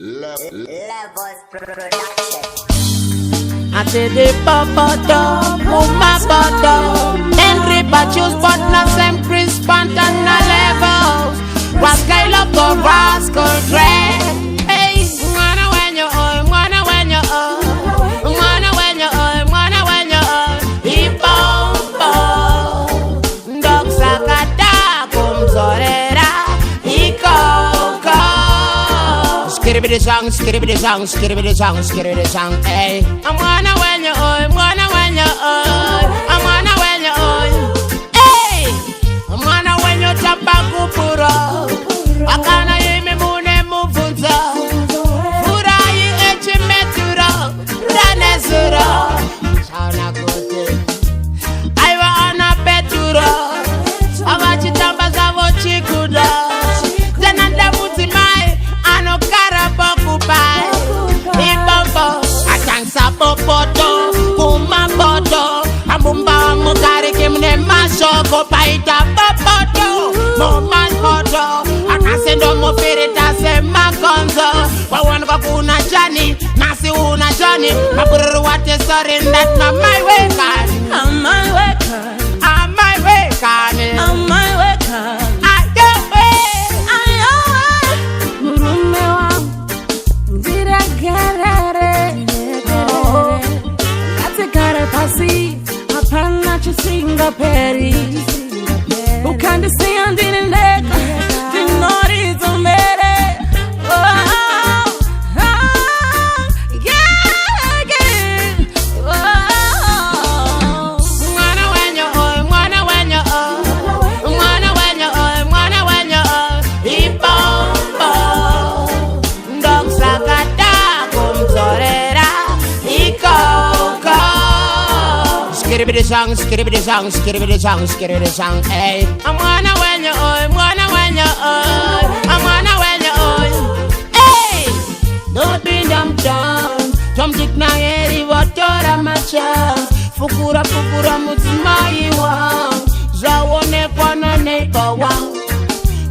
Levels production. I say the papa move my bottom. Henry Chillspot na same Chris Panta na levels. Ras Caleb Mwana. Hey, mwana wenyu oi, mwana wenyu oi, mwana wenyu oi, mwana wenyu oi. Ipompo, ndok sakata kumzorera ikoko. Skiribidi song, skiribidi song, skiribidi song, skiribidi song. Hey, I'm mwana wenyu oi, mwana wenyu oi, I'm mwana wenyu oi. Hey, I'm mwana wenyu tabaku puro. Akana yimi mune muvunza. Furai echi meturo, rane zuro. Shauna kote, aiwa ana peturo. Awachi tamba zavo chikuda. Zenanda muti mai, ano karaboku pai. Ibombo, atansa popoto, kuma poto. Ambumba mukari kimne masoko paita popoto. Moman poto. Sendo mo ferita se makonzo. Wawan kwa kuna jani, nasi una jani. Mapuru wate sorry that na my way kan. I'm my way kan. I'm my way kan. I'm my way kan. Ayo way. Ayo way. Murume wa Dira garare. Kate kare pasi. Hapana chusinga peri. Ukandi siyandini leka. Skiribidi song, skiribidi song, skiribidi song, skiribidi song. Hey, I'm mwana wenyu oi, mwana wenyu oi, I'm mwana wenyu oi. Hey, don't be dumb down. Tom dik na eri watora machans. Fukura fukura mutimai wang. Zawone kwana neighbor wang.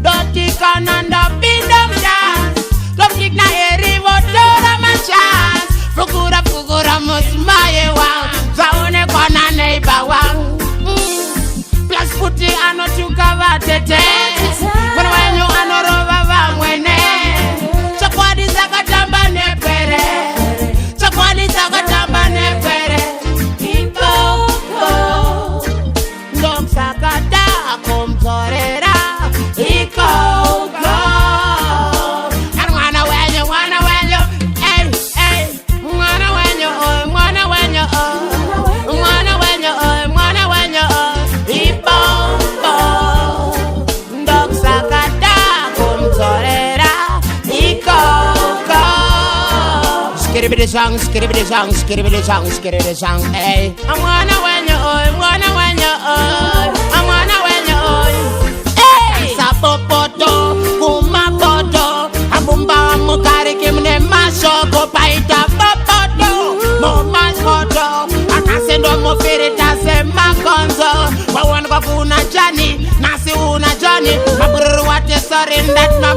Don't tik ananda be dumb down. Tom dik na eri watora machans. Fukura fukura mutimai wang. Zawone kwana neighbor wang. Plus puti ano tukava tete. When you ano rova vamwene. Chakwadi zakatamba nepere. Chakwadi zakatamba nepere. Ikoko. Ndom sakata kumzorera. Ikoko. And mwana wenyu. Hey, hey. Mwana wenyu oi, mwana wenyu oi. Mwana wenyu oi, mwana wenyu oi. Ipompo. Ndok sakata kumzorera. Ikoko. Skiribidi song, skiribidi song, skiribidi song, skiribidi song. Hey, I'm mwana wenyu oi, mwana wenyu oi. I'm mwana wenyu oi. Hey, sapopoto, kuma poto. Ambumba mukari kimne masoko paita popoto. Momas poto. Akasendo mo ferita se makonzo. Wawan kwa kuna jani, nasi una jani. Maburu wate sorry that na